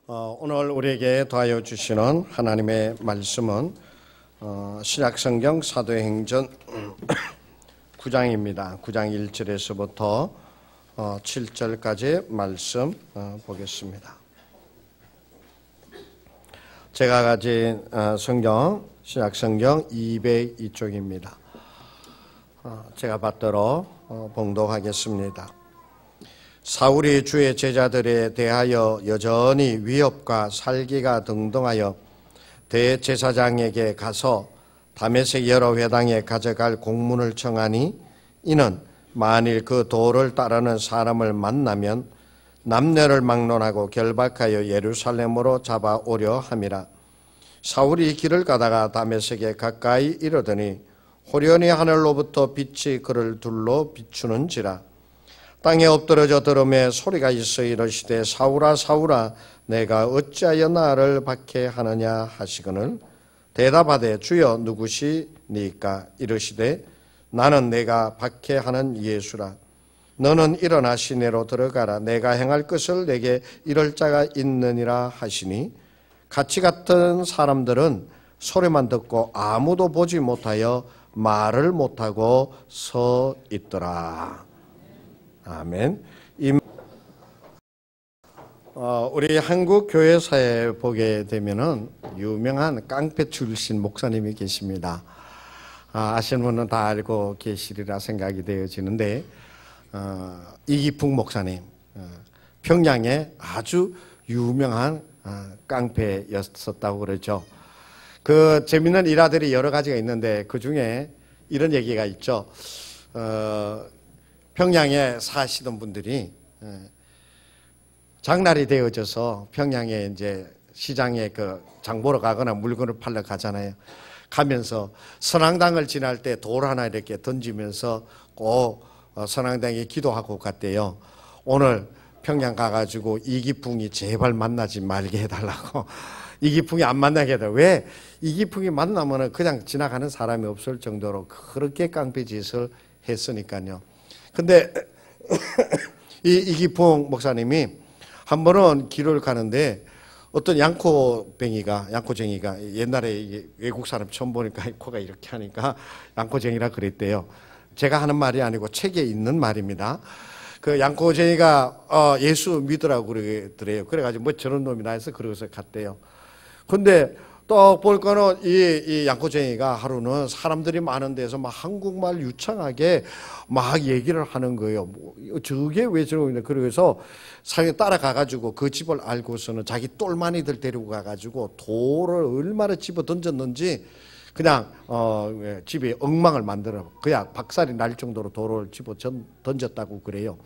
오늘 우리에게 더하여 주시는 하나님의 말씀은 신약성경 사도행전 9장입니다. 9장 1절에서부터 7절까지 말씀 보겠습니다. 제가 가진 성경, 신약성경 202쪽입니다. 제가 받들어 봉독하겠습니다. 사울이 주의 제자들에 대하여 여전히 위협과 살기가 등등하여 대제사장에게 가서 다메섹 여러 회당에 가져갈 공문을 청하니 이는 만일 그 도를 따르는 사람을 만나면 남녀를 막론하고 결박하여 예루살렘으로 잡아오려 함이라. 사울이 길을 가다가 다메섹에 가까이 이르더니 호련히 하늘로부터 빛이 그를 둘러 비추는지라. 땅에 엎드러져 들음에 소리가 있어 이르시되 사울아 사울아 내가 어찌하여 나를 박해하느냐 하시거늘 대답하되 주여 누구시니까 이르시되 나는 내가 박해하는 예수라. 너는 일어나 시내로 들어가라. 내가 행할 것을 내게 이를 자가 있느니라 하시니 같이 갔던 사람들은 소리만 듣고 아무도 보지 못하여 말을 못하고 서 있더라. 아멘. 우리 한국 교회사에 보게 되면은 유명한 깡패 출신 목사님이 계십니다. 아시는 분은 다 알고 계시리라 생각이 되어지는데 이기풍 목사님, 평양에 아주 유명한 깡패였었다고 그러죠. 그 재미있는 일화들이 여러 가지가 있는데 그 중에 이런 얘기가 있죠. 평양에 사시던 분들이 장날이 되어져서 평양에 이제 시장에 그 장 보러 가거나 물건을 팔러 가잖아요. 가면서 선앙당을 지날 때 돌 하나 이렇게 던지면서 꼭 선앙당에 기도하고 갔대요. 오늘 평양 가가지고 이기풍이 제발 만나지 말게 해달라고. 이기풍이 안 만나게 해달라고. 왜? 이기풍이 만나면 그냥 지나가는 사람이 없을 정도로 그렇게 깡패 짓을 했으니까요. 근데 이기풍 목사님이 한 번은 길을 가는데 어떤 양코쟁이가 옛날에 외국 사람 처음 보니까 코가 이렇게 하니까 양코쟁이라 그랬대요. 제가 하는 말이 아니고 책에 있는 말입니다. 그 양코쟁이가 예수 믿으라고 그러더래요. 그래가지고 뭐 저런 놈이나 해서 그러고서 갔대요. 근데 또 볼거는 이 양코쟁이가 하루는 사람들이 많은 데서 막 한국말 유창하게 막 얘기를 하는 거예요. 뭐 저게 왜 저러냐. 그래서 사람이 따라가가지고 그 집을 알고서는 자기 똘마니들 데리고 가가지고 돌을 얼마나 집어 던졌는지 그냥 집에 엉망을 만들어 그냥 박살이 날 정도로 돌을 집어 던졌다고 그래요.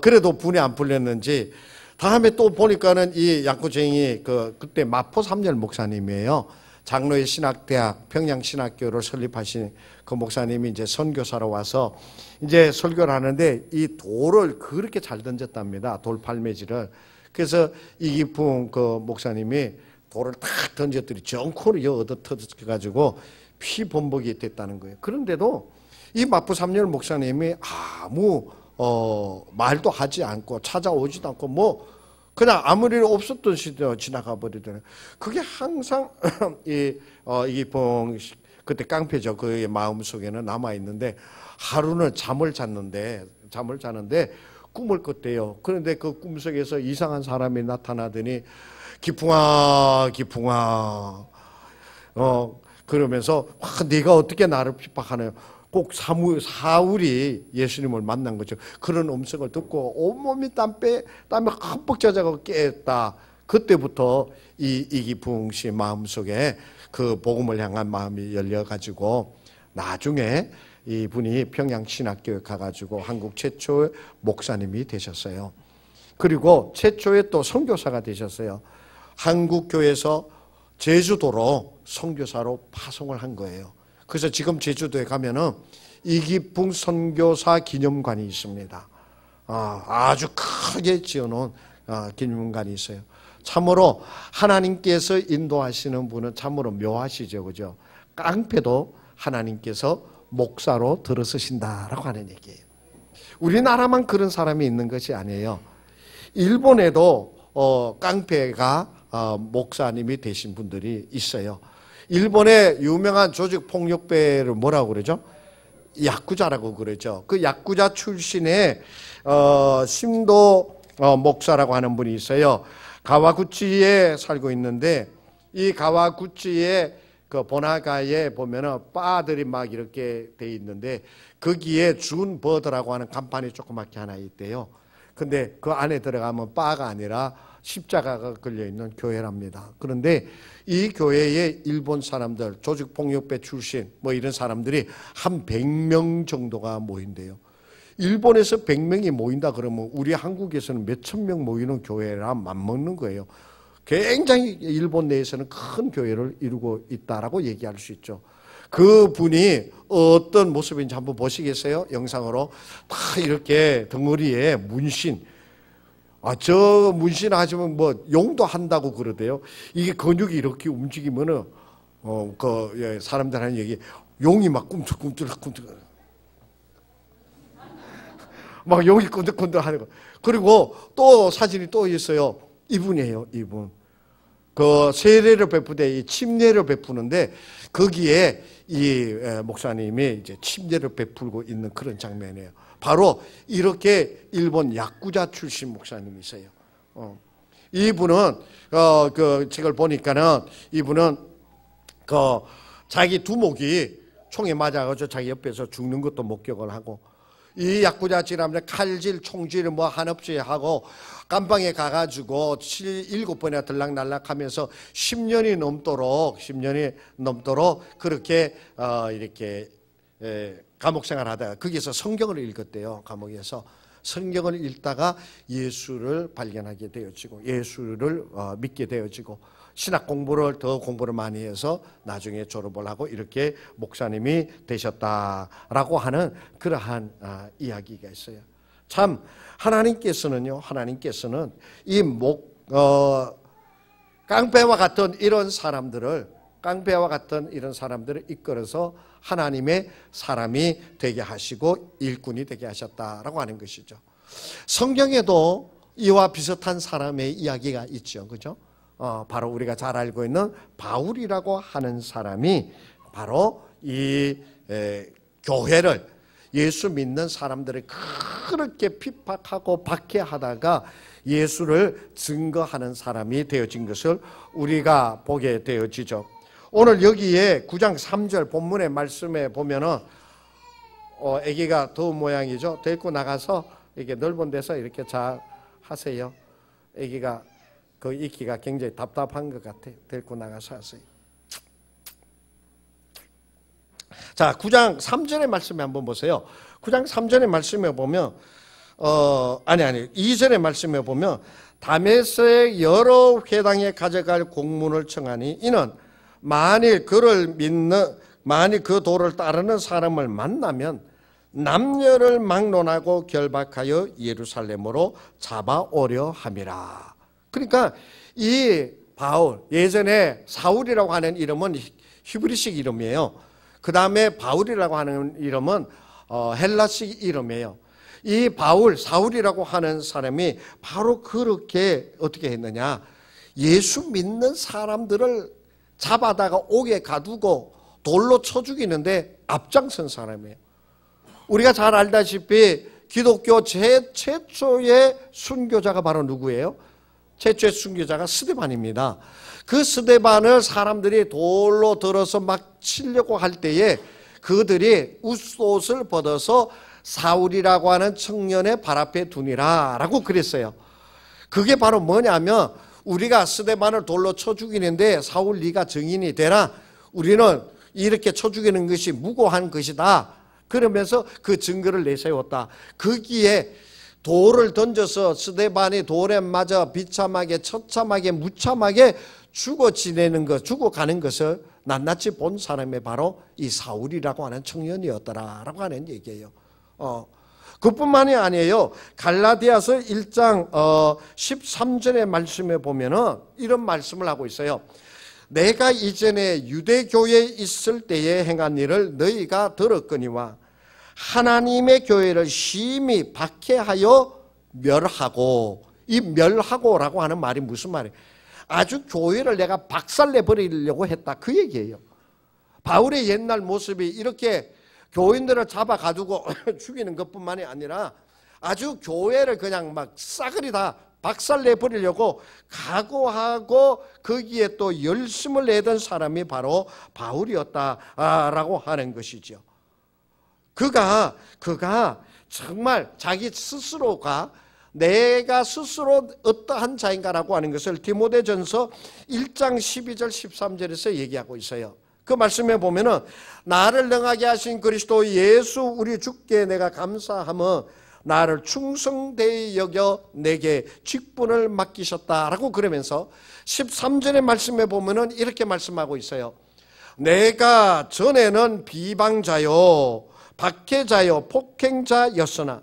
그래도 분이 안 풀렸는지 다음에 또 보니까는 이 양코쟁이 그때 마포 삼열 목사님이에요. 장로의 신학대학 평양신학교를 설립하신 그 목사님이 이제 선교사로 와서 이제 설교를 하는데 이 돌을 그렇게 잘 던졌답니다. 돌 발매질을. 그래서 이기풍 그 목사님이 돌을 탁 던졌더니 정코를 얻어 터져가지고 피범벅이 됐다는 거예요. 그런데도 이 마포 삼열 목사님이 아무 말도 하지 않고 찾아오지도 않고 뭐 그냥 아무 일 없었던 시대로 지나가 버리더라고요. 그게 항상 이기풍 그때 깡패죠. 그의 마음속에는 남아 있는데 하루는 잠을 잤는데 꿈을 꿨대요. 그런데 그 꿈속에서 이상한 사람이 나타나더니 기풍아 그러면서 네가 어떻게 나를 핍박하나요? 꼭 사울이 예수님을 만난 거죠. 그런 음성을 듣고 온몸이 땀에 흠뻑 젖어가고 깨었다. 그때부터 이기풍 씨 마음속에 그 복음을 향한 마음이 열려가지고 나중에 이분이 평양신학교에 가가지고 한국 최초의 목사님이 되셨어요. 그리고 최초의 또 선교사가 되셨어요. 한국교회에서 제주도로 선교사로 파송을 한 거예요. 그래서 지금 제주도에 가면은 이기풍 선교사 기념관이 있습니다. 아주 크게 지어놓은 기념관이 있어요. 참으로 하나님께서 인도하시는 분은 참으로 묘하시죠, 그죠? 깡패도 하나님께서 목사로 들어서신다라고 하는 얘기예요. 우리나라만 그런 사람이 있는 것이 아니에요. 일본에도 깡패가 목사님이 되신 분들이 있어요. 일본의 유명한 조직 폭력배를 뭐라고 그러죠? 야쿠자라고 그러죠. 그 야쿠자 출신의 신도 목사라고 하는 분이 있어요. 가와구치에 살고 있는데, 이 가와구치의 그 번화가에 보면은 바들이 막 이렇게 돼 있는데, 거기에 준 버드라고 하는 간판이 조그맣게 하나 있대요. 근데 그 안에 들어가면 바가 아니라 십자가가 걸려있는 교회랍니다. 그런데 이 교회에 일본 사람들, 조직폭력배 출신 뭐 이런 사람들이 한 100명 정도가 모인대요. 일본에서 100명이 모인다 그러면 우리 한국에서는 몇천 명 모이는 교회랑 맞먹는 거예요. 굉장히 일본 내에서는 큰 교회를 이루고 있다라고 얘기할 수 있죠. 그 분이 어떤 모습인지 한번 보시겠어요? 영상으로 다 이렇게 덩어리에 문신, 저 문신 하시면 뭐 용도 한다고 그러대요. 이게 근육이 이렇게 움직이면은 사람들 하는 얘기, 용이 막 꿈틀꿈틀 막 용이 꿈틀꿈틀 하는 거. 그리고 또 사진이 또 있어요. 이분이에요, 이분. 그 세례를 베푸되 이 침례를 베푸는데 거기에 이 목사님이 이제 침례를 베풀고 있는 그런 장면이에요. 바로 이렇게 일본 야쿠자 출신 목사님이세요. 이분은 그 책을 보니까는 이분은 그 자기 두목이 총에 맞아가지고 자기 옆에서 죽는 것도 목격을 하고, 이 야쿠자 지람들 칼질, 총질 뭐 한없이 하고 감방에 가가지고 7번이나 들락날락하면서 10년이 넘도록 그렇게 이렇게 감옥 생활하다가 거기서 성경을 읽었대요. 감옥에서 성경을 읽다가 예수를 발견하게 되어지고 예수를 믿게 되어지고 신학 공부를 많이 해서 나중에 졸업을 하고 이렇게 목사님이 되셨다라고 하는 그러한 이야기가 있어요. 참 하나님께서는 이 깡패와 같은 이런 사람들을 이끌어서 하나님의 사람이 되게 하시고 일꾼이 되게 하셨다라고 하는 것이죠. 성경에도 이와 비슷한 사람의 이야기가 있죠. 그죠? 바로 우리가 잘 알고 있는 바울이라고 하는 사람이 바로 이 교회를, 예수 믿는 사람들을 그렇게 핍박하고 박해하다가 예수를 증거하는 사람이 되어진 것을 우리가 보게 되어지죠. 오늘 여기에 9장 3절 본문의 말씀에 보면은 아기가 더운 모양이죠. 데리고 나가서 이렇게 넓은 데서 이렇게 잘 하세요. 아기가 그 있기가 굉장히 답답한 것 같아요. 데리고 나가서 하세요. 자, 9장 3절의 말씀에 한번 보세요. 9장 3절의 말씀에 보면 2절의 말씀에 보면 다메섹 여러 회당에 가져갈 공문을 청하니 이는 만일 그 도를 따르는 사람을 만나면 남녀를 막론하고 결박하여 예루살렘으로 잡아오려 함이라. 그러니까 이 바울, 예전에 사울이라고 하는 이름은 히브리식 이름이에요. 그 다음에 바울이라고 하는 이름은 헬라식 이름이에요. 이 바울, 사울이라고 하는 사람이 바로 그렇게 어떻게 했느냐, 예수 믿는 사람들을 잡아다가 옥에 가두고 돌로 쳐 죽이는데 앞장선 사람이에요. 우리가 잘 알다시피 기독교 최초의 순교자가 바로 누구예요? 최초의 순교자가 스데반입니다. 그 스데반을 사람들이 돌로 들어서 막 치려고 할 때에 그들이 웃옷을 벗어서 사울이라고 하는 청년의 발 앞에 두니라 라고 그랬어요. 그게 바로 뭐냐면, 우리가 스데반을 돌로 쳐 죽이는데 사울 네가 증인이 되라, 우리는 이렇게 쳐 죽이는 것이 무고한 것이다, 그러면서 그 증거를 내세웠다. 거기에 돌을 던져서 스데반이 돌에 맞아 비참하게 처참하게 무참하게 죽어가는 것을 낱낱이 본 사람이 바로 이 사울이라고 하는 청년이었더라라고 하는 얘기예요. 그뿐만이 아니에요. 갈라디아서 1장 13절의 말씀에 보면은 이런 말씀을 하고 있어요. 내가 이전에 유대교회에 있을 때에 행한 일을 너희가 들었거니와 하나님의 교회를 심히 박해하여 멸하고, 이 멸하고라고 하는 말이 무슨 말이에요? 아주 교회를 내가 박살내버리려고 했다, 그 얘기예요. 바울의 옛날 모습이 이렇게 교인들을 잡아가지고 죽이는 것뿐만이 아니라 아주 교회를 그냥 막 싸그리 다 박살내버리려고 각오하고 거기에 또 열심을 내던 사람이 바로 바울이었다라고 하는 것이죠. 그가 정말 자기 스스로가 내가 스스로 어떠한 자인가라고 하는 것을 디모데전서 1장 12절 13절에서 얘기하고 있어요. 그 말씀에 보면은 나를 능하게 하신 그리스도 예수 우리 주께 내가 감사하며 나를 충성되이 여겨 내게 직분을 맡기셨다라고 그러면서 13절의 말씀에 보면은 이렇게 말씀하고 있어요. 내가 전에는 비방자요 박해자요 폭행자였으나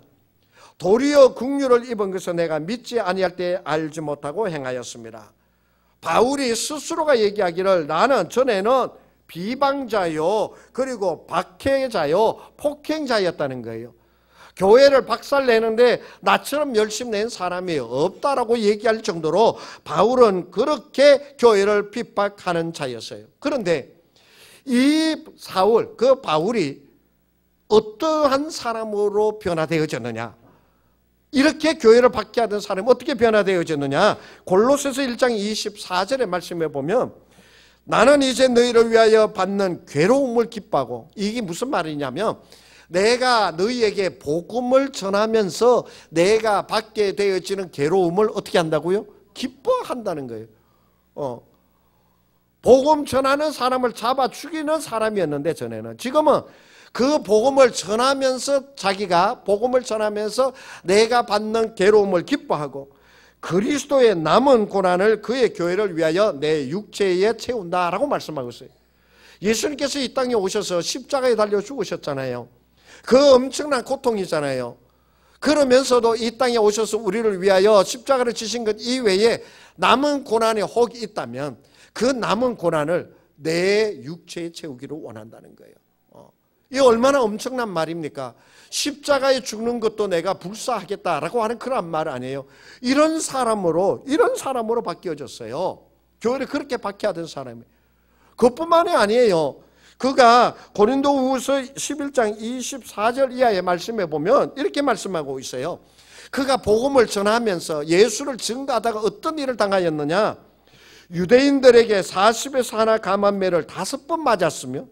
도리어 긍휼을 입은 것을 내가 믿지 아니할 때 알지 못하고 행하였습니다. 바울이 스스로가 얘기하기를 나는 전에는 비방자요 그리고 박해자요 폭행자였다는 거예요. 교회를 박살내는데 나처럼 열심히 낸 사람이 없다라고 얘기할 정도로 바울은 그렇게 교회를 핍박하는 자였어요. 그런데 이 사울, 그 바울이 어떠한 사람으로 변화되어졌느냐? 이렇게 교회를 박해하던 사람이 어떻게 변화되어졌느냐? 골로새서 1장 24절의 말씀에 보면 나는 이제 너희를 위하여 받는 괴로움을 기뻐하고, 이게 무슨 말이냐면 내가 너희에게 복음을 전하면서 내가 받게 되어지는 괴로움을 어떻게 한다고요? 기뻐한다는 거예요. 복음 전하는 사람을 잡아 죽이는 사람이었는데 전에는, 지금은 그 복음을 전하면서 자기가 복음을 전하면서 내가 받는 괴로움을 기뻐하고 그리스도의 남은 고난을 그의 교회를 위하여 내 육체에 채운다라고 말씀하고 있어요. 예수님께서 이 땅에 오셔서 십자가에 달려 죽으셨잖아요. 그 엄청난 고통이잖아요. 그러면서도 이 땅에 오셔서 우리를 위하여 십자가를 지신 것 이외에 남은 고난이 혹 있다면 그 남은 고난을 내 육체에 채우기를 원한다는 거예요. 이 얼마나 엄청난 말입니까? 십자가에 죽는 것도 내가 불사하겠다라고 하는 그런 말 아니에요. 이런 사람으로 바뀌어졌어요. 교회를 그렇게 박해하던 사람이. 그것뿐만이 아니에요. 그가 고린도후서 11장 24절 이하의 말씀에 보면 이렇게 말씀하고 있어요. 그가 복음을 전하면서 예수를 증거하다가 어떤 일을 당하였느냐? 유대인들에게 40에서 하나 감한매를 5번 맞았으며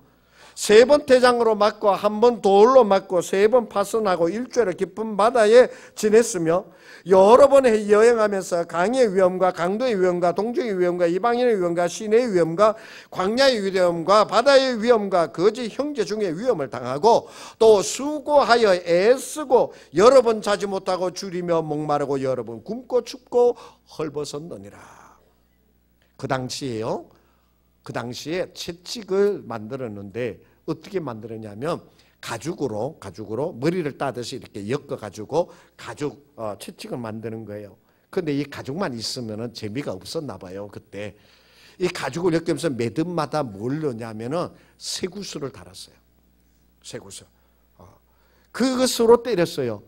3번 태장으로 맞고 1번 돌로 맞고 3번 파선하고 일주일을 깊은 바다에 지냈으며 여러 번 여행하면서 강의 위험과 강도의 위험과 동족의 위험과 이방인의 위험과 시내의 위험과 광야의 위험과 바다의 위험과 거짓 형제 중에 위험을 당하고 또 수고하여 애쓰고 여러 번 자지 못하고 줄이며 목마르고 여러 번 굶고 춥고 헐벗었느니라. 그 당시에 채찍을 만들었는데 어떻게 만들었냐면 가죽으로 머리를 따듯이 이렇게 엮어가지고 가죽 채찍을 만드는 거예요. 그런데 이 가죽만 있으면 재미가 없었나 봐요. 그때 이 가죽을 엮으면서 매듭마다 뭘 넣냐면은 쇠구슬을 달았어요. 쇠구슬. 그것으로 때렸어요.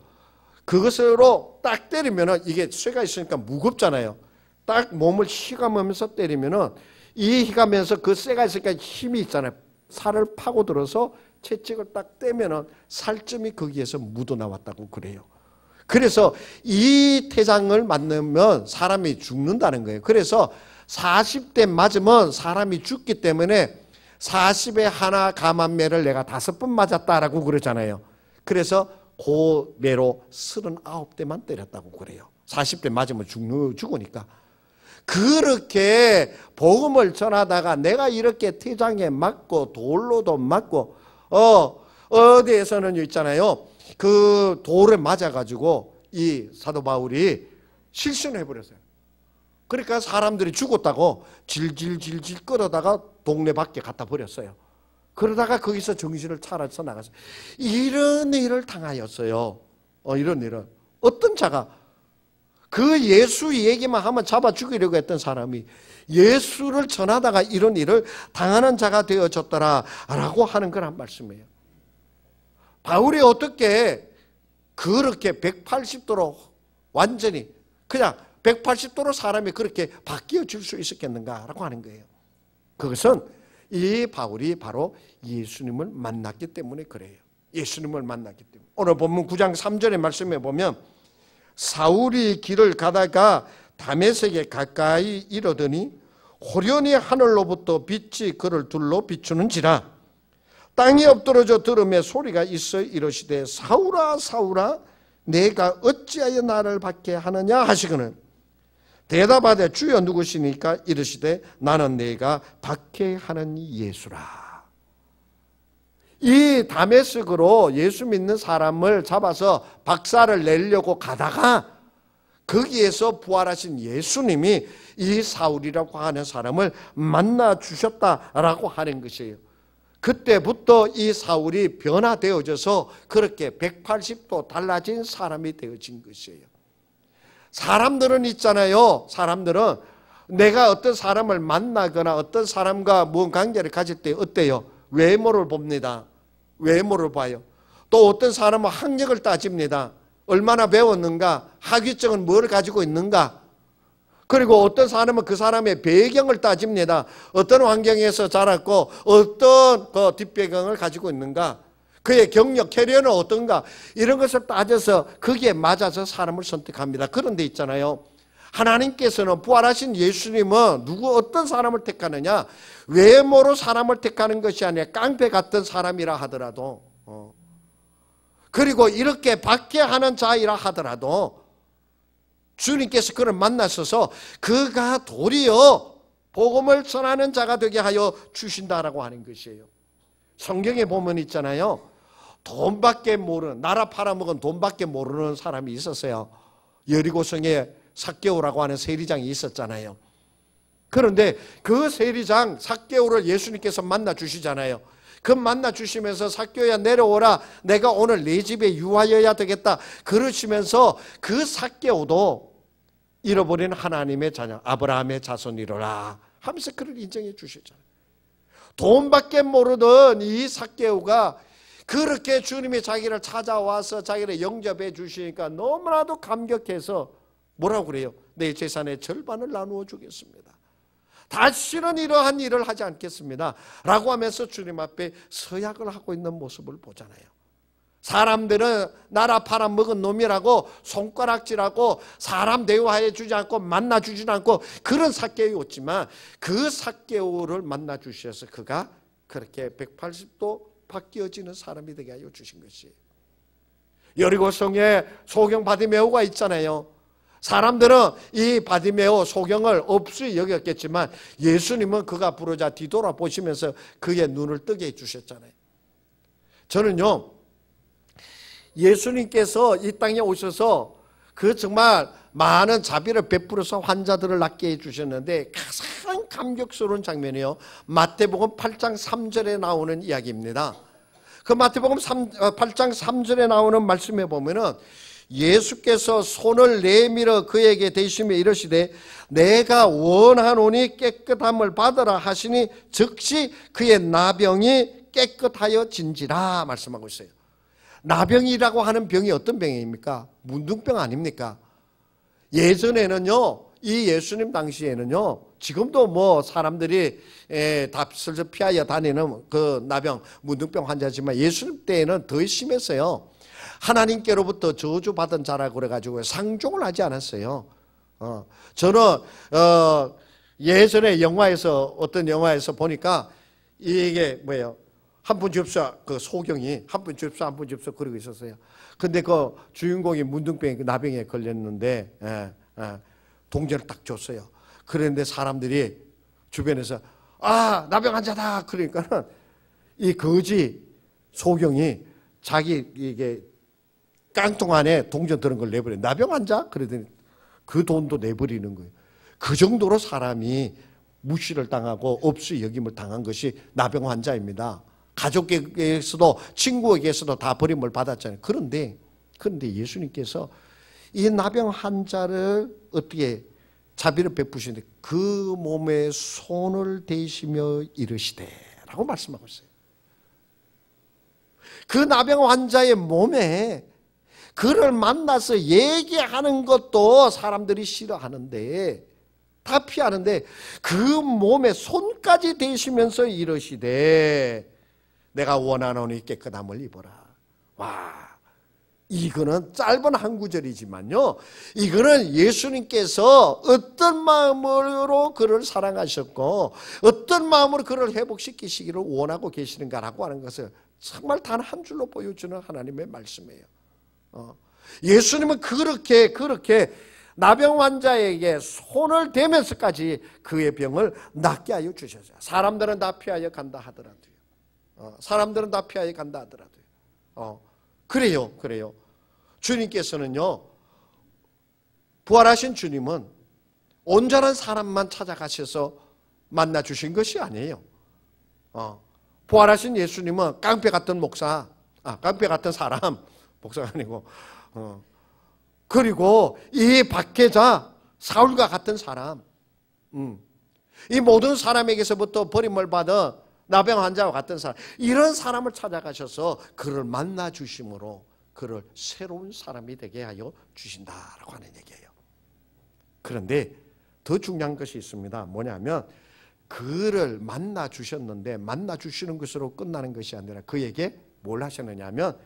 그것으로 딱 때리면은 이게 쇠가 있으니까 무겁잖아요. 딱 몸을 휘감으면서 때리면은 이 휘가면서 그 쇠가 있으니까 힘이 있잖아요. 살을 파고들어서 채찍을 딱 떼면은 살점이 거기에서 묻어 나왔다고 그래요. 그래서 이 태장을 맞으면 사람이 죽는다는 거예요. 그래서 40대 맞으면 사람이 죽기 때문에 40에 하나 감한매를 내가 5번 맞았다라고 그러잖아요. 그래서 그 매로 39대만 때렸다고 그래요. 40대 맞으면 죽으니까. 그렇게 복음을 전하다가 내가 이렇게 태장에 맞고 돌로도 맞고 어디에서는 있잖아요. 그 돌에 맞아가지고 이 사도 바울이 실신을 해버렸어요. 그러니까 사람들이 죽었다고 질질질질 끌어다가 동네 밖에 갖다 버렸어요. 그러다가 거기서 정신을 차려서 나갔어요. 이런 일을 당하였어요. 이런 일을. 어떤 자가 그 예수 얘기만 하면 잡아 죽이려고 했던 사람이 예수를 전하다가 이런 일을 당하는 자가 되어졌더라라고 하는 거란 말씀이에요. 바울이 어떻게 그렇게 180도로 완전히 그냥 180도로 사람이 그렇게 바뀌어질 수 있었겠는가라고 하는 거예요. 그것은 이 바울이 바로 예수님을 만났기 때문에 그래요. 예수님을 만났기 때문에. 오늘 본문 9장 3절의 말씀에 보면 사울이 길을 가다가 다메섹에 가까이 이르더니 호련히 하늘로부터 빛이 그를 둘러 비추는지라 땅이 엎드러져 들음에 소리가 있어 이르시되 사울아 사울아 내가 어찌하여 나를 박해 하느냐 하시거늘 대답하되 주여 누구시니까 이르시되 나는 내가 박해하는 예수라. 이 다메섹으로 예수 믿는 사람을 잡아서 박살을 내려고 가다가 거기에서 부활하신 예수님이 이 사울이라고 하는 사람을 만나 주셨다라고 하는 것이에요. 그때부터 이 사울이 변화되어져서 그렇게 180도 달라진 사람이 되어진 것이에요. 사람들은 있잖아요. 사람들은 내가 어떤 사람을 만나거나 어떤 사람과 무슨 관계를 가질 때 어때요? 외모를 봅니다. 외모를 봐요. 또 어떤 사람은 학력을 따집니다. 얼마나 배웠는가? 학위증은 뭘 가지고 있는가? 그리고 어떤 사람은 그 사람의 배경을 따집니다. 어떤 환경에서 자랐고 어떤 그 뒷배경을 가지고 있는가? 그의 경력, 캐리어는 어떤가? 이런 것을 따져서 거기에 맞아서 사람을 선택합니다. 그런데 있잖아요. 하나님께서는 부활하신 예수님은 누구 어떤 사람을 택하느냐? 외모로 사람을 택하는 것이 아니라 깡패 같은 사람이라 하더라도 그리고 이렇게 박해하는 자이라 하더라도 주님께서 그를 만나셔서 그가 도리어 복음을 전하는 자가 되게 하여 주신다라고 하는 것이에요. 성경에 보면 있잖아요. 돈밖에 모르는, 나라 팔아먹은 돈밖에 모르는 사람이 있었어요. 여리고성에 삭개오라고 하는 세리장이 있었잖아요. 그런데 그 세리장 삭개오를 예수님께서 만나 주시잖아요. 그 만나 주시면서 삭개오야 내려오라, 내가 오늘 네 집에 유하여야 되겠다 그러시면서 그 삭개오도 잃어버린 하나님의 자녀 아브라함의 자손이로라 하면서 그를 인정해 주시잖아요. 돈밖에 모르던 이 삭개오가 그렇게 주님이 자기를 찾아와서 자기를 영접해 주시니까 너무나도 감격해서 뭐라고 그래요? 내 재산의 절반을 나누어 주겠습니다. 다시는 이러한 일을 하지 않겠습니다 라고 하면서 주님 앞에 서약을 하고 있는 모습을 보잖아요. 사람들은 나라 팔아먹은 놈이라고 손가락질하고 사람 대우해 주지 않고 만나 주지 않고 그런 삭개오였지만 그 삭개오를 만나 주셔서 그가 그렇게 180도 바뀌어지는 사람이 되게 하여 주신 것이에요. 여리고성에 소경 바디메오가 있잖아요. 사람들은 이 바디메오 소경을 없이 여겼겠지만 예수님은 그가 부르자 뒤돌아보시면서 그의 눈을 뜨게 해주셨잖아요. 저는요, 예수님께서 이 땅에 오셔서 그 정말 많은 자비를 베풀어서 환자들을 낫게 해주셨는데 가장 감격스러운 장면이요, 마태복음 8장 3절에 나오는 이야기입니다. 그 마태복음 8장 3절에 나오는 말씀에 보면은 예수께서 손을 내밀어 그에게 대시며 이르시되 내가 원하노니 깨끗함을 받으라 하시니 즉시 그의 나병이 깨끗하여 진지라 말씀하고 있어요. 나병이라고 하는 병이 어떤 병입니까? 문둥병 아닙니까? 예전에는요, 이 예수님 당시에는요, 지금도 뭐 사람들이 다 슬슬 피하여 다니는 그 나병, 문둥병 환자지만 예수님 때에는 더 심했어요. 하나님께로부터 저주받은 자라고 그래가지고 상종을 하지 않았어요. 저는 예전에 영화에서 어떤 영화에서 보니까 이게 뭐예요? 한 분 줍사, 그 소경이 한 분 줍사 한 분 줍사 그러고 있었어요. 근데 그 주인공이 문둥병 나병에 걸렸는데 동전을 딱 줬어요. 그런데 사람들이 주변에서 아 나병 환자다 그러니까는 이 거지 소경이 자기 이게 깡통 안에 동전 들은 걸 내버려. 나병 환자? 그러더니 그 돈도 내버리는 거예요. 그 정도로 사람이 무시를 당하고 없이 여김을 당한 것이 나병 환자입니다. 가족에게서도 친구에게서도 다 버림을 받았잖아요. 그런데 예수님께서 이 나병 환자를 어떻게 자비를 베푸시는데 그 몸에 손을 대시며 이르시되 라고 말씀하고 있어요. 그 나병 환자의 몸에 그를 만나서 얘기하는 것도 사람들이 싫어하는데 다 피하는데 그 몸에 손까지 대시면서 이러시되 내가 원하노니 깨끗함을 입어라. 와, 이거는 짧은 한 구절이지만요, 이거는 예수님께서 어떤 마음으로 그를 사랑하셨고 어떤 마음으로 그를 회복시키시기를 원하고 계시는가라고 하는 것을 정말 단 한 줄로 보여주는 하나님의 말씀이에요. 예수님은 그렇게 나병 환자에게 손을 대면서까지 그의 병을 낫게 하여 주셨어요. 사람들은 다 피하여 간다 하더라도요. 사람들은 다 피하여 간다 하더라도요. 그래요. 주님께서는요, 부활하신 주님은 온전한 사람만 찾아가셔서 만나 주신 것이 아니에요. 부활하신 예수님은 깡패 같은 깡패 같은 사람, 목사가 아니고, 그리고 이 박해자 사울과 같은 사람, 이 모든 사람에게서부터 버림을 받은 나병 환자와 같은 사람, 이런 사람을 찾아가셔서 그를 만나 주심으로 그를 새로운 사람이 되게 하여 주신다라고 하는 얘기예요. 그런데 더 중요한 것이 있습니다. 뭐냐면 그를 만나 주셨는데 만나 주시는 것으로 끝나는 것이 아니라 그에게 뭘 하셨느냐 하면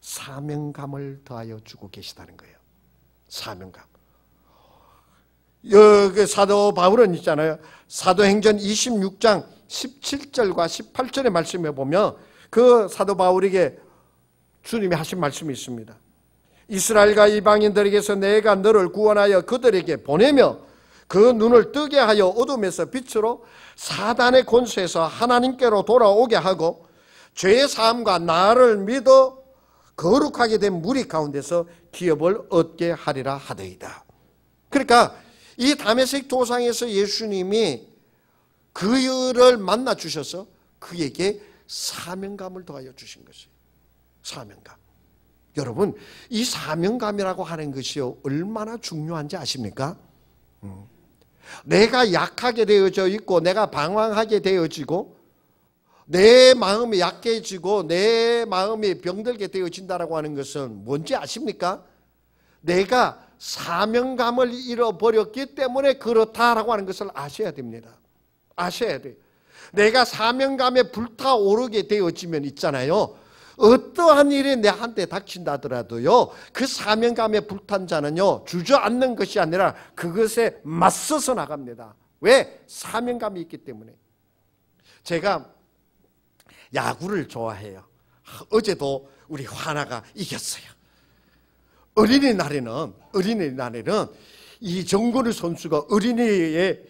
사명감을 더하여 주고 계시다는 거예요. 사명감. 여기 사도 바울은 있잖아요. 사도행전 26장 17절과 18절의 말씀에 보면 그 사도 바울에게 주님이 하신 말씀이 있습니다. 이스라엘과 이방인들에게서 내가 너를 구원하여 그들에게 보내며 그 눈을 뜨게 하여 어둠에서 빛으로 사단의 권세에서 하나님께로 돌아오게 하고 죄의 사함과 나를 믿어 거룩하게 된 무리 가운데서 기업을 얻게 하리라 하더이다. 그러니까 이 다메섹 도상에서 예수님이 그를 만나 주셔서 그에게 사명감을 더하여 주신 것이에요. 사명감. 여러분, 이 사명감이라고 하는 것이 얼마나 중요한지 아십니까? 내가 약하게 되어져 있고 내가 방황하게 되어지고 내 마음이 약해지고 내 마음이 병들게 되어진다라고 하는 것은 뭔지 아십니까? 내가 사명감을 잃어버렸기 때문에 그렇다라고 하는 것을 아셔야 됩니다. 아셔야 돼요. 내가 사명감에 불타오르게 되어지면 있잖아요. 어떠한 일이 내한테 닥친다더라도요, 그 사명감에 불탄 자는요, 주저앉는 것이 아니라 그것에 맞서서 나갑니다. 왜? 사명감이 있기 때문에. 제가 야구를 좋아해요. 어제도 우리 화나가 이겼어요. 어린이날에는 이 정근우 선수가 어린이에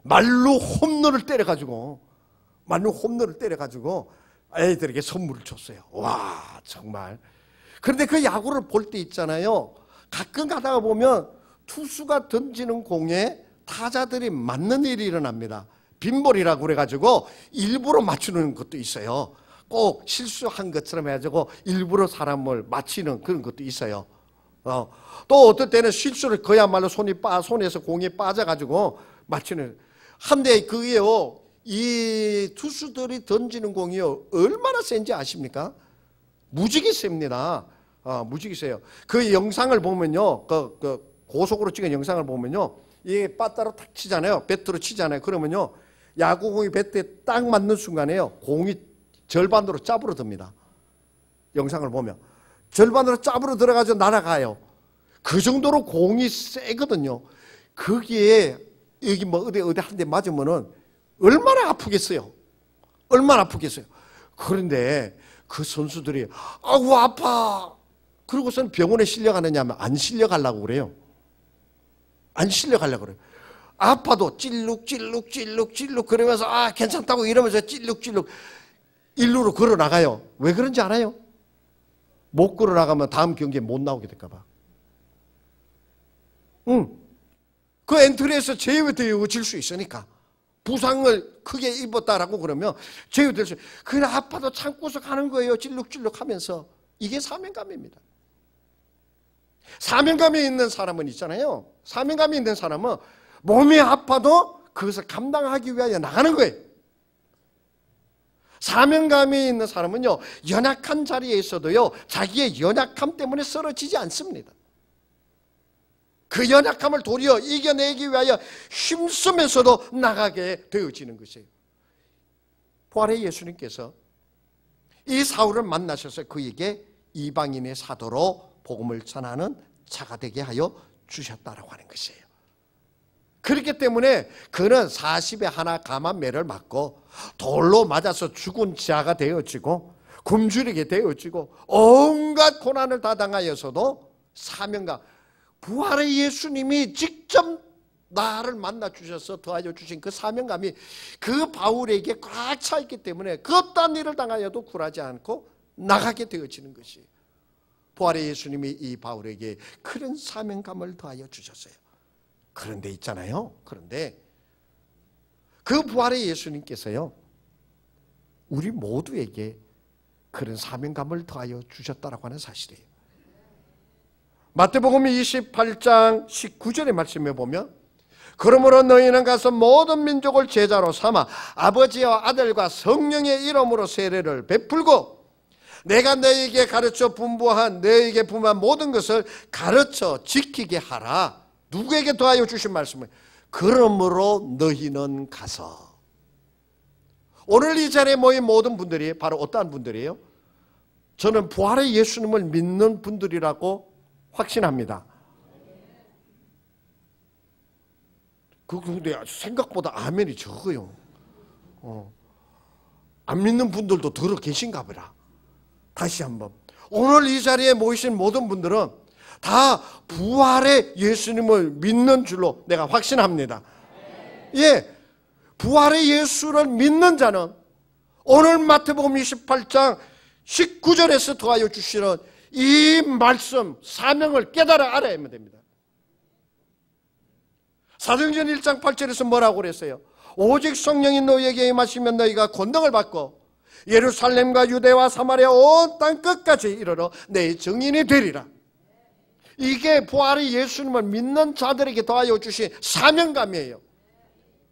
말로 홈런을 때려가지고 애들에게 선물을 줬어요. 와, 정말. 그런데 그 야구를 볼 때 있잖아요. 가끔 가다가 보면 투수가 던지는 공에 타자들이 맞는 일이 일어납니다. 빈볼이라고 그래가지고 일부러 맞추는 것도 있어요. 꼭 실수한 것처럼 해가지고 일부러 사람을 맞히는 그런 것도 있어요. 또 어떨 때는 실수를 그야말로 손에서 공이 빠져가지고 맞히는. 한데 그게요, 이 투수들이 던지는 공이요, 얼마나 센지 아십니까? 무지개 셉니다. 무지개 세요. 그 영상을 보면요, 고속으로 찍은 영상을 보면요, 이게 빠따로 탁 치잖아요. 배트로 치잖아요. 그러면요, 야구공이 배트에 딱 맞는 순간에요, 공이 절반으로 짭으로 듭니다. 영상을 보면 절반으로 짭으로 들어가서 날아가요. 그 정도로 공이 세거든요. 거기에 여기 뭐 어디 한 대 맞으면은 얼마나 아프겠어요. 얼마나 아프겠어요. 그런데 그 선수들이 아우 아파. 그러고서는 병원에 실려가느냐 하면 안 실려가려고 그래요. 안 실려가려고 그래요. 아파도 찔룩 그러면서 괜찮다고 이러면서 찔룩 일루로 걸어 나가요. 왜 그런지 알아요? 못 걸어 나가면 다음 경기에 못 나오게 될까 봐. 그 엔트리에서 제외되어질 수 있으니까. 부상을 크게 입었다라고 그러면 제외될 수, 그래 아파도 참고서 가는 거예요. 찔룩 하면서. 이게 사명감입니다. 사명감이 있는 사람은 있잖아요. 사명감이 있는 사람은 몸이 아파도 그것을 감당하기 위하여 나가는 거예요. 사명감이 있는 사람은요, 연약한 자리에 있어도요, 자기의 연약함 때문에 쓰러지지 않습니다. 그 연약함을 도리어 이겨내기 위하여 힘쓰면서도 나가게 되어지는 것이에요. 부활의 예수님께서 이 사울을 만나셔서 그에게 이방인의 사도로 복음을 전하는 자가 되게 하여 주셨다라고 하는 것이에요. 그렇기 때문에 그는 40에 하나 감한 매를 맞고 돌로 맞아서 죽은 자가 되어지고 굶주리게 되어지고 온갖 고난을 다 당하여서도 사명감, 부활의 예수님이 직접 나를 만나 주셔서 더하여 주신 그 사명감이 그 바울에게 꽉 차 있기 때문에 그 어떠한 일을 당하여도 굴하지 않고 나가게 되어지는 것이, 부활의 예수님이 이 바울에게 그런 사명감을 더하여 주셨어요. 그런데 있잖아요. 그런데 그 부활의 예수님께서요, 우리 모두에게 그런 사명감을 더하여 주셨다라고 하는 사실이에요. 마태복음 28장 19절의 말씀에 보면, 그러므로 너희는 가서 모든 민족을 제자로 삼아 아버지와 아들과 성령의 이름으로 세례를 베풀고 내가 너희에게 가르쳐 분부한 너희에게 분부한 모든 것을 가르쳐 지키게 하라. 누구에게 더하여 주신 말씀을, 그러므로 너희는 가서. 오늘 이 자리에 모인 모든 분들이 바로 어떠한 분들이에요? 저는 부활의 예수님을 믿는 분들이라고 확신합니다. 근데 생각보다 아멘이 적어요. 안 믿는 분들도 들어 계신가 보라. 다시 한번, 오늘 이 자리에 모이신 모든 분들은 다 부활의 예수님을 믿는 줄로 내가 확신합니다. 예, 부활의 예수를 믿는 자는 오늘 마태복음 28장 19절에서 더하여 주시는 이 말씀, 사명을 깨달아 알아야 됩니다. 사도행전 1장 8절에서 뭐라고 그랬어요? 오직 성령이 너희에게 임하시면 너희가 권능을 받고 예루살렘과 유대와 사마리아 온 땅 끝까지 이르러 내 증인이 되리라. 이게 부활의 예수님을 믿는 자들에게 더하여 주신 사명감이에요.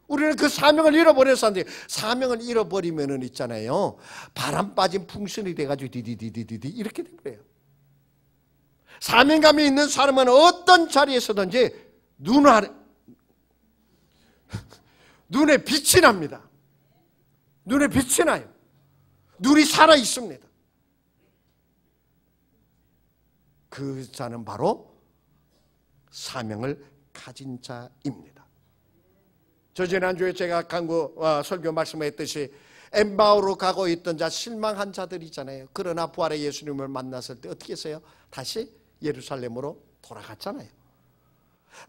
우리는 그 사명을 잃어버려서 안 돼요. 사명을 잃어버리면은 있잖아요, 바람 빠진 풍선이 돼가지고 디디디디디 이렇게 돼버려요. 사명감이 있는 사람은 어떤 자리에서든지 눈에 빛이 납니다. 눈에 빛이 나요. 눈이 살아 있습니다. 그 자는 바로 사명을 가진 자입니다. 저 지난주에 제가 설교 말씀했듯이 엠바오로 가고 있던 자, 실망한 자들이잖아요. 그러나 부활의 예수님을 만났을 때 어떻게 했어요? 다시 예루살렘으로 돌아갔잖아요.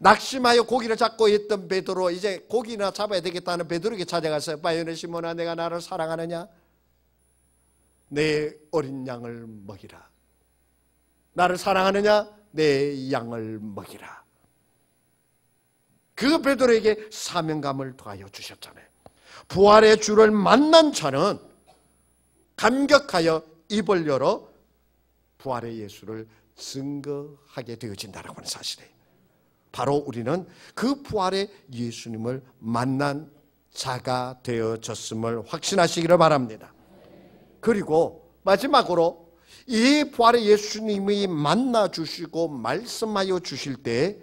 낙심하여 고기를 잡고 있던 베드로, 이제 고기나 잡아야 되겠다는 베드로에게 찾아가서 바요네 시몬아, 내가 나를 사랑하느냐? 내 어린 양을 먹이라. 나를 사랑하느냐? 내 양을 먹이라. 그 베드로에게 사명감을 더하여 주셨잖아요. 부활의 주를 만난 자는 감격하여 입을 열어 부활의 예수를 증거하게 되어진다라고 하는 사실이에요. 바로 우리는 그 부활의 예수님을 만난 자가 되어졌음을 확신하시기를 바랍니다. 그리고 마지막으로 이 부활의 예수님이 만나주시고 말씀하여 주실 때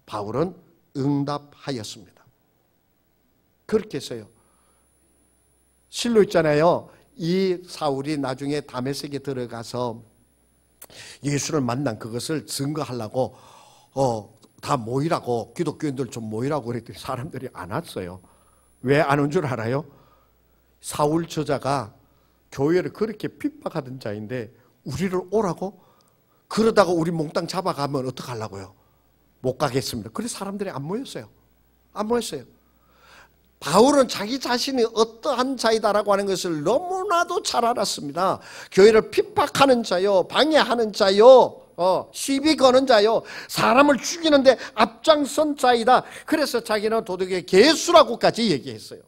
바울은 응답하였습니다. 그렇게 해서요, 실로 있잖아요, 이 사울이 나중에 다메섹에 들어가서 예수를 만난 그것을 증거하려고 다 모이라고, 기독교인들 좀 모이라고 그랬더니 사람들이 안 왔어요. 왜 안 온 줄 알아요? 사울 저자가 교회를 그렇게 핍박하던 자인데 우리를 오라고? 그러다가 우리 몽땅 잡아가면 어떡하려고요? 못 가겠습니다. 그래서 사람들이 안 모였어요. 안 모였어요. 바울은 자기 자신이 어떠한 자이다라고 하는 것을 너무나도 잘 알았습니다. 교회를 핍박하는 자요, 방해하는 자요, 시비 거는 자요, 사람을 죽이는데 앞장선 자이다. 그래서 자기는 도덕의 개수라고까지 얘기했어요.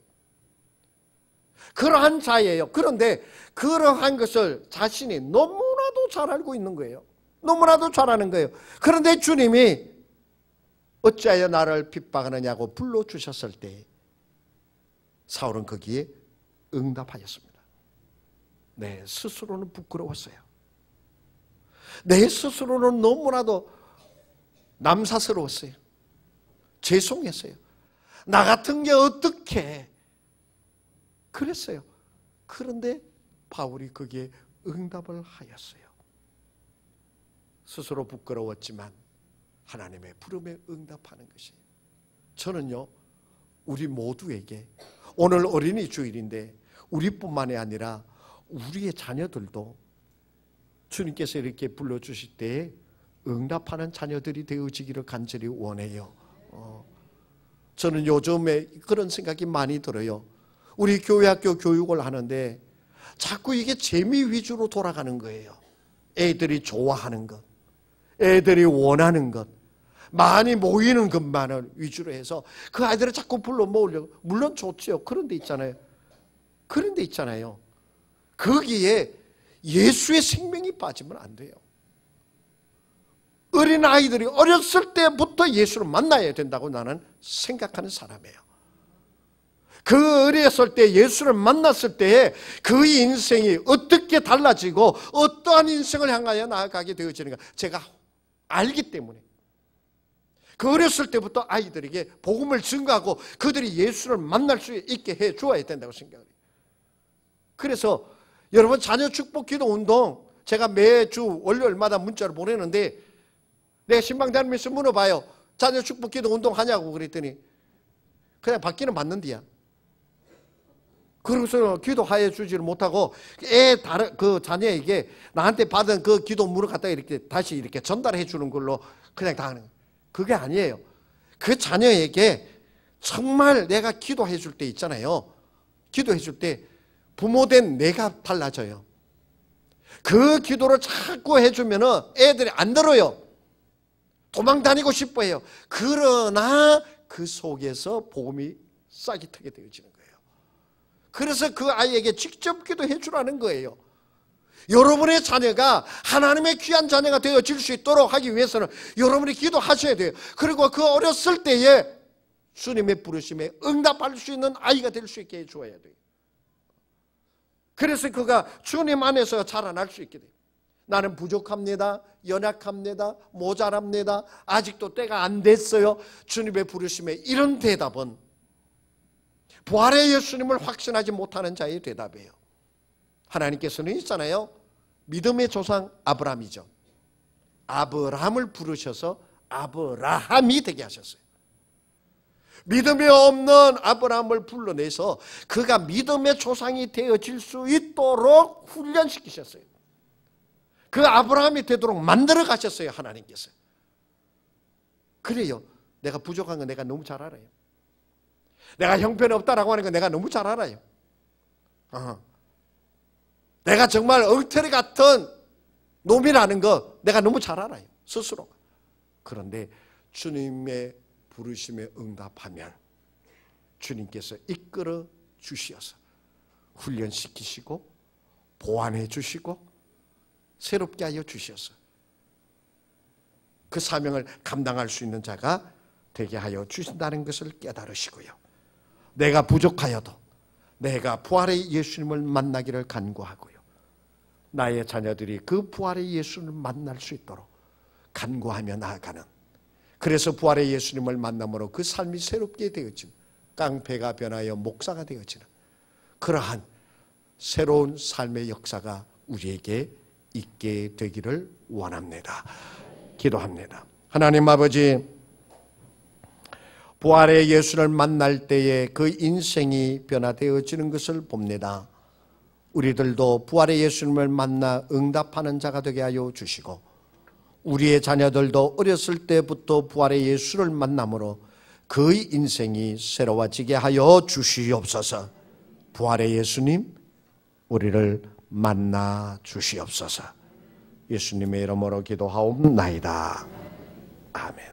그러한 자예요. 그런데 그러한 것을 자신이 너무나도 잘 알고 있는 거예요. 너무나도 잘 아는 거예요. 그런데 주님이 어찌하여 나를 핍박하느냐고 불러주셨을 때 사울은 거기에 응답하였습니다. 내 스스로는 부끄러웠어요. 내 스스로는 너무나도 남사스러웠어요. 죄송했어요. 나 같은 게 어떻게 그랬어요. 그런데 바울이 거기에 응답을 하였어요. 스스로 부끄러웠지만 하나님의 부름에 응답하는 것이, 저는요 우리 모두에게 오늘 어린이 주일인데 우리뿐만이 아니라 우리의 자녀들도 주님께서 이렇게 불러주실 때에 응답하는 자녀들이 되어지기를 간절히 원해요. 저는 요즘에 그런 생각이 많이 들어요. 우리 교회 학교 교육을 하는데 자꾸 이게 재미 위주로 돌아가는 거예요. 애들이 좋아하는 것, 애들이 원하는 것, 많이 모이는 것만을 위주로 해서 그 아이들을 자꾸 불러 모으려고. 물론 좋지요. 그런 데 있잖아요. 그런 데 있잖아요. 거기에 예수의 생명이 빠지면 안 돼요. 어린 아이들이 어렸을 때부터 예수를 만나야 된다고 나는 생각하는 사람이에요. 그 어렸을 때 예수를 만났을 때에 그 인생이 어떻게 달라지고 어떠한 인생을 향하여 나아가게 되어지는가 제가 알기 때문에 그 어렸을 때부터 아이들에게 복음을 증거하고 그들이 예수를 만날 수 있게 해 주어야 된다고 생각해요. 그래서 여러분 자녀 축복 기도 운동 제가 매주 월요일마다 문자를 보내는데 내가 신방대학교에서 물어봐요. 자녀 축복 기도 운동 하냐고 그랬더니 그냥 받기는 받는디야. 그래서 기도하여 주지를 못하고 그 자녀에게 나한테 받은 그 기도 물을 갖다가 이렇게 다시 이렇게 전달해 주는 걸로 그냥 다 하는 거예요. 그게 아니에요. 그 자녀에게 정말 내가 기도해 줄 때 있잖아요. 기도해 줄 때 부모된 내가 달라져요. 그 기도를 자꾸 해주면은 애들이 안 들어요. 도망 다니고 싶어 해요. 그러나 그 속에서 복음이 싹이 트게 되어지는 거예요. 그래서 그 아이에게 직접 기도해 주라는 거예요. 여러분의 자녀가 하나님의 귀한 자녀가 되어질 수 있도록 하기 위해서는 여러분이 기도하셔야 돼요. 그리고 그 어렸을 때에 주님의 부르심에 응답할 수 있는 아이가 될 수 있게 해줘야 돼요. 그래서 그가 주님 안에서 자라날 수 있게 돼요. 나는 부족합니다. 연약합니다. 모자랍니다. 아직도 때가 안 됐어요. 주님의 부르심에 이런 대답은 부활의 예수님을 확신하지 못하는 자의 대답이에요. 하나님께서는 있잖아요. 믿음의 조상 아브라함이죠. 아브라함을 부르셔서 아브라함이 되게 하셨어요. 믿음이 없는 아브라함을 불러내서 그가 믿음의 조상이 되어질 수 있도록 훈련시키셨어요. 그 아브라함이 되도록 만들어 가셨어요. 하나님께서. 그래요. 내가 부족한 거 내가 너무 잘 알아요. 내가 형편없다라고 하는 거 내가 너무 잘 알아요. 내가 정말 엉터리 같은 놈이라는 거 내가 너무 잘 알아요. 스스로. 그런데 주님의 부르심에 응답하면 주님께서 이끌어 주시어서 훈련시키시고 보완해 주시고 새롭게 하여 주셔서 그 사명을 감당할 수 있는 자가 되게 하여 주신다는 것을 깨달으시고요. 내가 부족하여도 내가 부활의 예수님을 만나기를 간구하고요. 나의 자녀들이 그 부활의 예수님을 만날 수 있도록 간구하며 나아가는, 그래서 부활의 예수님을 만남으로 그 삶이 새롭게 되어지는, 깡패가 변하여 목사가 되어지는 그러한 새로운 삶의 역사가 우리에게 있게 되기를 원합니다. 기도합니다. 하나님 아버지, 부활의 예수를 만날 때에 그 인생이 변화되어지는 것을 봅니다. 우리들도 부활의 예수님을 만나 응답하는 자가 되게 하여 주시고 우리의 자녀들도 어렸을 때부터 부활의 예수를 만남으로 그 인생이 새로워지게 하여 주시옵소서. 부활의 예수님, 우리를 만나 주시옵소서. 예수님의 이름으로 기도하옵나이다. 아멘.